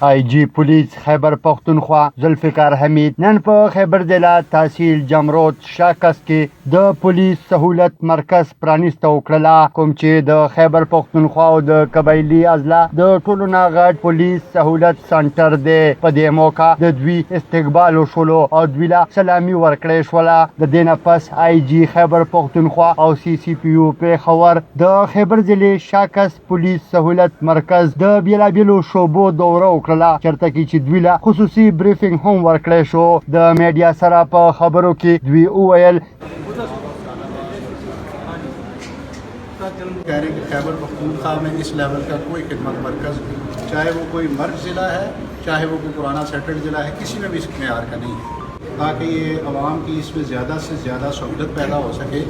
آی جی پولیس خیبر پختونخوا ذوالفقار حمید نن په خیبر ضلع تحصیل جمرود شاکس کې د پولیس سهولت مرکز پرانیسته وکړله، کوم چې د خیبر پختونخوا او د قبایلي اضلاع د ټولو نه غټ پولیس سهولت سنټر دی. په دې موقع د دوی استقبال وشولو او دوی له سلامي ورکړې شوله. د دې نه پس آی جی خیبر پختونخوا او سی سی پی یو پیښور د خیبر ضلع شاکس پولیس سهولت مرکز د بیلابیلو شعبو دوره وکړه، چرته کې چې دوی له خصوصي بریفینګ هم ورکړی شو. د میډیا سره په خبرو کې دوی وویل कह रहे हैं कि खैबर पख्तूनख्वा में इस लेवल का कोई खिदमत मरकज़, चाहे वो कोई मर्ज ज़िला है, चाहे वो कोई पुराना सेटल्ड ज़िला है, किसी में भी इस मेयार का नहीं है, ताकि ये आवाम की इसमें ज़्यादा से ज़्यादा सहूलत पैदा हो सके.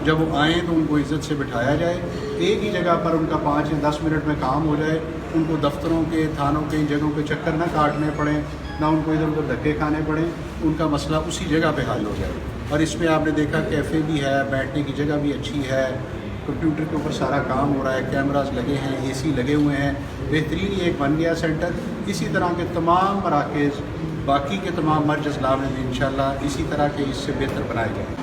जब वो आएँ तो उनको इज़्ज़त से बिठाया जाए, एक ही जगह पर उनका 5 या 10 मिनट में काम हो जाए, उनको दफ्तरों के, थानों के, इन जगहों पे चक्कर ना काटने पड़ें, ना उनको इधर उधर धक्के खाने पड़ें, उनका मसला उसी जगह पे हल हो जाए. और इसमें आपने देखा कैफ़े भी है, बैठने की जगह भी अच्छी है, कंप्यूटर के ऊपर सारा काम हो रहा है, कैमरास लगे हैं, एसी लगे हुए हैं, बेहतरीन ये एक बन गया सेंटर. इसी तरह के तमाम मराकज़ बाकी के तमाम मर्ज अज़लाम में भी इंशाअल्लाह इसी तरह के इससे बेहतर बनाए जाएँ.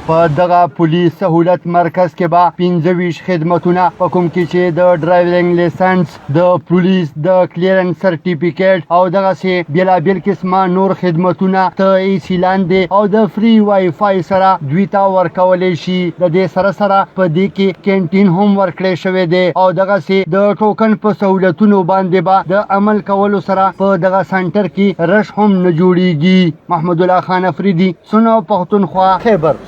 په دغه پولیس سهولت مرکز کې به 25 خدمتونه په کوم کې چې د ډرایوینګ لایسنس، د پولیس د کلیرنس سرټیفیکیټ او دغسې بیلابیل قسمه نور خدمتونه ته ایسي لاندې او د فری وای فای سره دوی ته ورکولی شي. د دې سره سره په دې کې کینټین هم ورکړی شوی دی او دغسې د ټوکن په سهولتونو باندې به د عمل کولو سره په دغه سنټر کې رش هم نه جوړیږي. محمد الله خان افریدي، سنو پښتونخوا، خیبر.